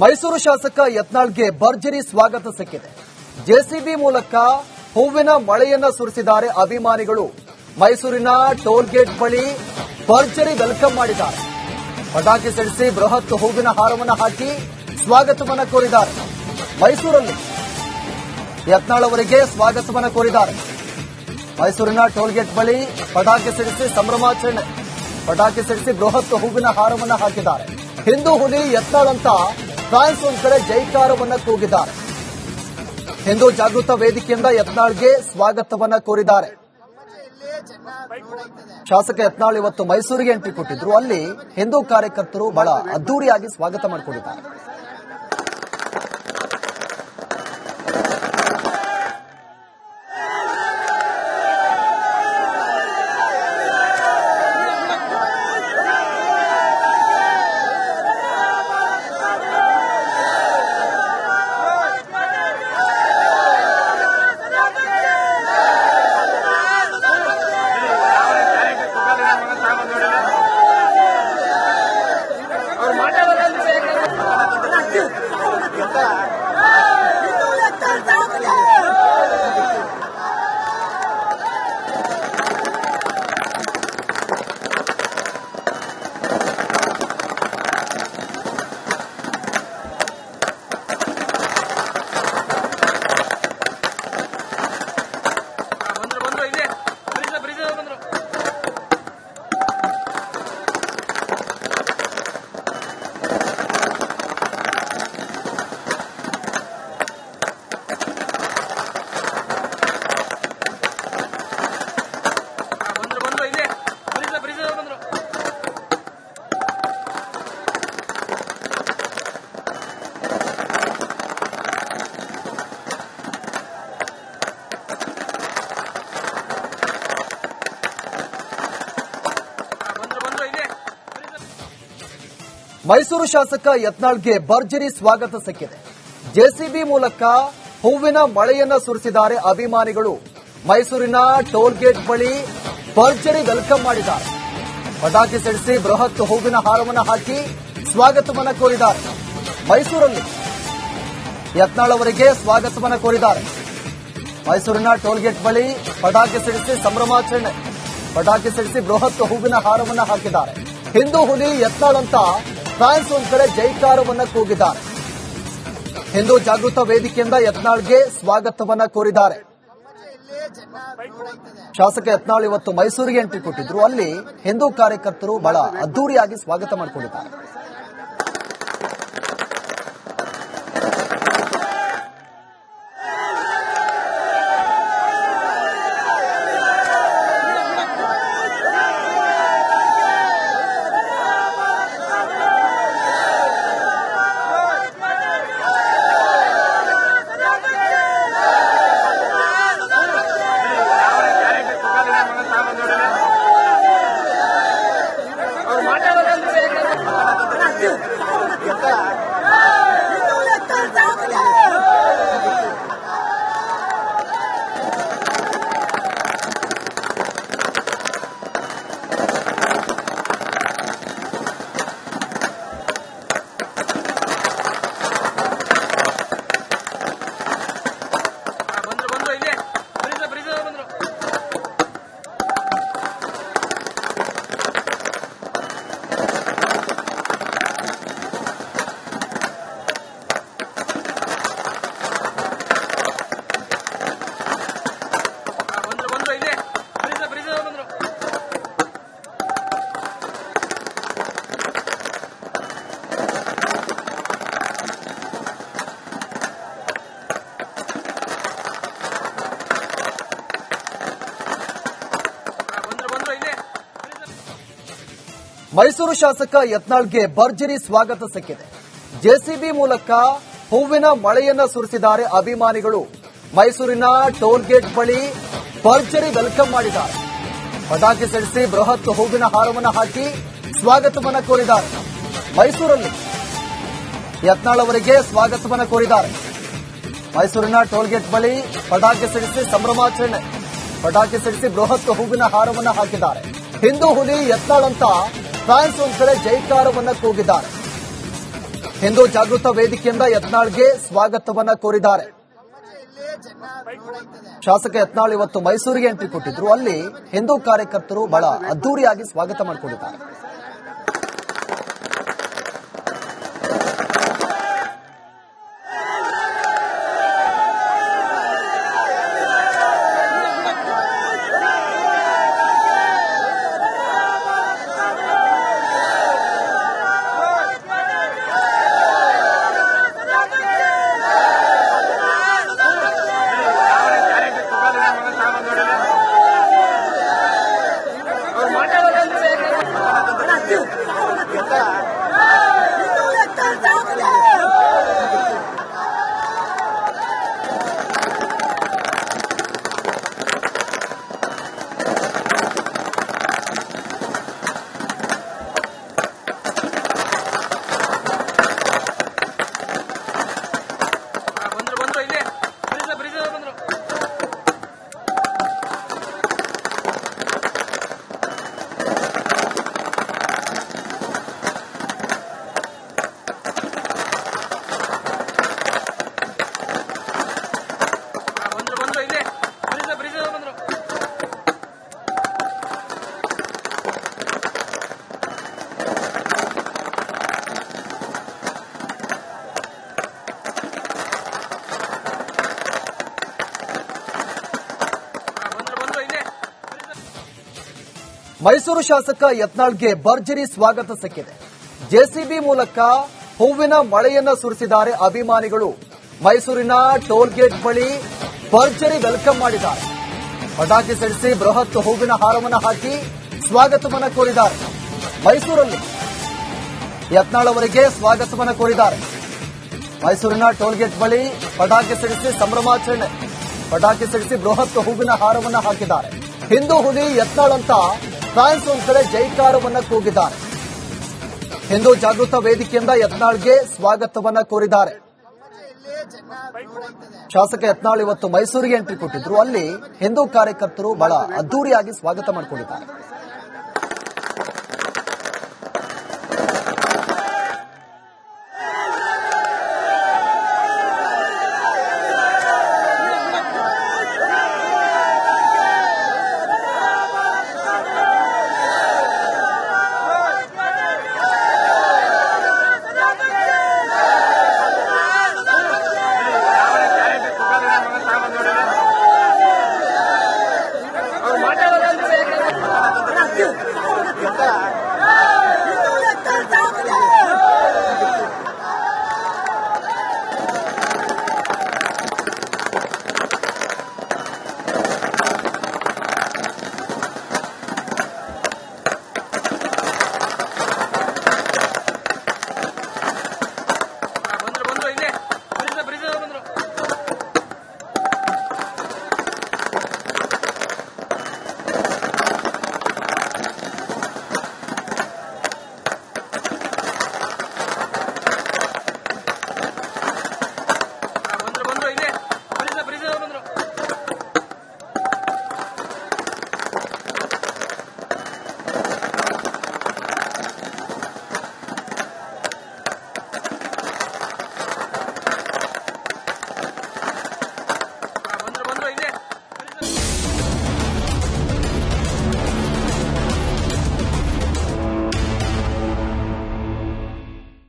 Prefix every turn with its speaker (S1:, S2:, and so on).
S1: ಮೈಸೂರು ಶಾಸಕ ಯತ್ನಾಳ್ಗೆ ಭರ್ಜರಿ ಸ್ವಾಗತ ಸಿಕ್ಕಿದೆ. ಜೆಸಿಬಿ ಮೂಲಕ ಹೂವಿನ ಮಳೆಯನ್ನ ಸುರಿಸಿದ್ದಾರೆ ಅಭಿಮಾನಿಗಳು. ಮೈಸೂರಿನ ಟೋಲ್ ಗೇಟ್ ಬಳಿ ಭರ್ಜರಿ ವೆಲ್ಕಮ್ ಮಾಡಿದ್ದಾರೆ. ಪಟಾಕಿ ಸಿಡಿಸಿ ಬೃಹತ್ ಹೂವಿನ ಹಾರವನ್ನು ಹಾಕಿ ಸ್ವಾಗತವನ್ನ ಕೋರಿದ್ದಾರೆ. ಮೈಸೂರಲ್ಲಿ ಯತ್ನಾಳ್ ಅವರಿಗೆ ಸ್ವಾಗತವನ್ನ ಕೋರಿದ್ದಾರೆ. ಮೈಸೂರಿನ ಟೋಲ್ ಗೇಟ್ ಬಳಿ ಪಟಾಕಿ ಸಿಡಿಸಿ ಸಂಭ್ರಮಾಚರಣೆ. ಪಟಾಕಿ ಸಿಡಿಸಿ ಬೃಹತ್ ಹೂವಿನ ಹಾರವನ್ನ ಹಾಕಿದ್ದಾರೆ. ಹಿಂದೂ ಹುಲಿ ಯತ್ನಾಳ್ ಅಂತ ಫ್ರಾನ್ಸ್ ಒಂದ್ ಕಡೆ ಜೈಕಾರವನ್ನ ಕೂಗಿದ್ದಾರೆ. ಹಿಂದೂ ಜಾಗೃತ ವೇದಿಕೆಯಿಂದ ಯತ್ನಾಳ್ಗೆ ಸ್ವಾಗತವನ್ನ ಕೋರಿದ್ದಾರೆ. ಶಾಸಕ ಯತ್ನಾಳ್ ಇವತ್ತು ಮೈಸೂರಿಗೆ ಎಂಟ್ರಿ ಕೊಟ್ಟಿದ್ರು. ಅಲ್ಲಿ ಹಿಂದೂ ಕಾರ್ಯಕರ್ತರು ಬಹಳ ಅದ್ದೂರಿಯಾಗಿ ಸ್ವಾಗತ ಮಾಡಿಕೊಂಡಿದ್ದಾರೆ. ಮೈಸೂರು ಶಾಸಕ ಯತ್ನಾಳ್ಗೆ ಭರ್ಜರಿ ಸ್ವಾಗತ ಸಿಕ್ಕಿದೆ. ಜೆಸಿಬಿ ಮೂಲಕ ಹೂವಿನ ಮಳೆಯನ್ನ ಸುರಿಸಿದ್ದಾರೆ ಅಭಿಮಾನಿಗಳು. ಮೈಸೂರಿನ ಟೋಲ್ ಗೇಟ್ ಬಳಿ ಭರ್ಜರಿ ವೆಲ್ಕಮ್ ಮಾಡಿದ್ದಾರೆ. ಪಟಾಕಿ ಸಿಡಿಸಿ ಬೃಹತ್ ಹೂವಿನ ಹಾರವನ್ನು ಹಾಕಿ ಸ್ವಾಗತವನ್ನ ಕೋರಿದ್ದಾರೆ. ಮೈಸೂರಲ್ಲಿ ಯತ್ನಾಳ್ ಅವರಿಗೆ ಸ್ವಾಗತವನ್ನ ಕೋರಿದ್ದಾರೆ. ಮೈಸೂರಿನ ಟೋಲ್ ಗೇಟ್ ಬಳಿ ಪಟಾಕಿ ಸಿಡಿಸಿ ಸಂಭ್ರಮಾಚರಣೆ. ಪಟಾಕಿ ಸಿಡಿಸಿ ಬೃಹತ್ ಹೂವಿನ ಹಾರವನ್ನ ಹಾಕಿದ್ದಾರೆ. ಹಿಂದೂ ಹುಲಿ ಯತ್ನಾಳ್ ಅಂತ ಫ್ರಾನ್ಸ್ ಒಂದ್ ಕಡೆ ಜೈಕಾರವನ್ನ ಕೂಗಿದ್ದಾರೆ. ಹಿಂದೂ ಜಾಗೃತ ವೇದಿಕೆಯಿಂದ ಯತ್ನಾಳ್ಗೆ ಸ್ವಾಗತವನ್ನ ಕೋರಿದ್ದಾರೆ. ಶಾಸಕ ಯತ್ನಾಳ್ ಇವತ್ತು ಮೈಸೂರಿಗೆ ಎಂಟ್ರಿ ಕೊಟ್ಟಿದ್ರು. ಅಲ್ಲಿ ಹಿಂದೂ ಕಾರ್ಯಕರ್ತರು ಬಹಳ ಅದ್ದೂರಿಯಾಗಿ ಸ್ವಾಗತ ಮಾಡಿಕೊಂಡಿದ್ದಾರೆ. ಮೈಸೂರು ಶಾಸಕ ಯತ್ನಾಳ್ಗೆ ಭರ್ಜರಿ ಸ್ವಾಗತ ಸಿಕ್ಕಿದೆ. ಜೆಸಿಬಿ ಮೂಲಕ ಹೂವಿನ ಮಳೆಯನ್ನ ಸುರಿಸಿದ್ದಾರೆ ಅಭಿಮಾನಿಗಳು. ಮೈಸೂರಿನ ಟೋಲ್ ಗೇಟ್ ಬಳಿ ಭರ್ಜರಿ ವೆಲ್ಕಮ್ ಮಾಡಿದ್ದಾರೆ. ಪಟಾಕಿ ಸಿಡಿಸಿ ಬೃಹತ್ ಹೂವಿನ ಹಾರವನ್ನು ಹಾಕಿ ಸ್ವಾಗತವನ್ನ ಕೋರಿದ್ದಾರೆ. ಮೈಸೂರಲ್ಲಿ ಯತ್ನಾಳ್ ಅವರಿಗೆ ಸ್ವಾಗತವನ್ನ ಕೋರಿದ್ದಾರೆ. ಮೈಸೂರಿನ ಟೋಲ್ ಗೇಟ್ ಬಳಿ ಪಟಾಕಿ ಸಿಡಿಸಿ ಸಂಭ್ರಮಾಚರಣೆ. ಪಟಾಕಿ ಸಿಡಿಸಿ ಬೃಹತ್ ಹೂವಿನ ಹಾರವನ್ನ ಹಾಕಿದ್ದಾರೆ. ಹಿಂದೂ ಹುಲಿ ಯತ್ನಾಳ್ ಅಂತ ಫ್ರಾನ್ಸ್ ಒಂದ್ ಕಡೆ ಜೈಕಾರವನ್ನ ಕೂಗಿದ್ದಾರೆ. ಹಿಂದೂ ಜಾಗೃತ ವೇದಿಕೆಯಿಂದ ಯತ್ನಾಳ್ಗೆ ಸ್ವಾಗತವನ್ನ ಕೋರಿದ್ದಾರೆ. ಶಾಸಕ ಯತ್ನಾಳ್ ಇವತ್ತು ಮೈಸೂರಿಗೆ ಎಂಟ್ರಿ ಕೊಟ್ಟಿದ್ರು. ಅಲ್ಲಿ ಹಿಂದೂ ಕಾರ್ಯಕರ್ತರು ಬಹಳ ಅದ್ದೂರಿಯಾಗಿ ಸ್ವಾಗತ ಮಾಡಿಕೊಂಡಿದ್ದಾರೆ. ಮೈಸೂರು ಶಾಸಕ ಯತ್ನಾಳ್ಗೆ ಭರ್ಜರಿ ಸ್ವಾಗತ ಸಿಕ್ಕಿದೆ. ಜೆಸಿಬಿ ಮೂಲಕ ಹೂವಿನ ಮಳೆಯನ್ನ ಸುರಿಸಿದ್ದಾರೆ ಅಭಿಮಾನಿಗಳು. ಮೈಸೂರಿನ ಟೋಲ್ ಗೇಟ್ ಬಳಿ ಭರ್ಜರಿ ವೆಲ್ಕಮ್ ಮಾಡಿದ್ದಾರೆ. ಪಟಾಕಿ ಸಿಡಿಸಿ ಬೃಹತ್ ಹೂವಿನ ಹಾರವನ್ನು ಹಾಕಿ ಸ್ವಾಗತವನ್ನ ಕೋರಿದ್ದಾರೆ. ಮೈಸೂರಲ್ಲಿ ಯತ್ನಾಳ್ ಅವರಿಗೆ ಸ್ವಾಗತವನ್ನ ಕೋರಿದ್ದಾರೆ. ಮೈಸೂರಿನ ಟೋಲ್ ಗೇಟ್ ಬಳಿ ಪಟಾಕಿ ಸಿಡಿಸಿ ಸಂಭ್ರಮಾಚರಣೆ. ಪಟಾಕಿ ಸಿಡಿಸಿ ಬೃಹತ್ ಹೂವಿನ ಹಾರವನ್ನು ಹಾಕಿದ್ದಾರೆ. ಹಿಂದೂ ಹುಲಿ ಯತ್ನಾಳ್ ಅಂತ ಫ್ಯಾನ್ಸ್ ಒಂದ್ ಕಡೆ ಜೈಕಾರವನ್ನ ಕೂಗಿದ್ದಾರೆ. ಹಿಂದೂ ಜಾಗೃತ ವೇದಿಕೆಯಿಂದ ಯತ್ನಾಳ್ಗೆ ಸ್ವಾಗತವನ್ನ ಕೋರಿದ್ದಾರೆ. ಶಾಸಕ ಯತ್ನಾಳ್ ಇವತ್ತು ಮೈಸೂರಿಗೆ ಎಂಟ್ರಿ ಕೊಟ್ಟಿದ್ರು. ಅಲ್ಲಿ ಹಿಂದೂ ಕಾರ್ಯಕರ್ತರು ಬಹಳ ಅದ್ದೂರಿಯಾಗಿ ಸ್ವಾಗತ ಮಾಡಿಕೊಂಡಿದ್ದಾರೆ.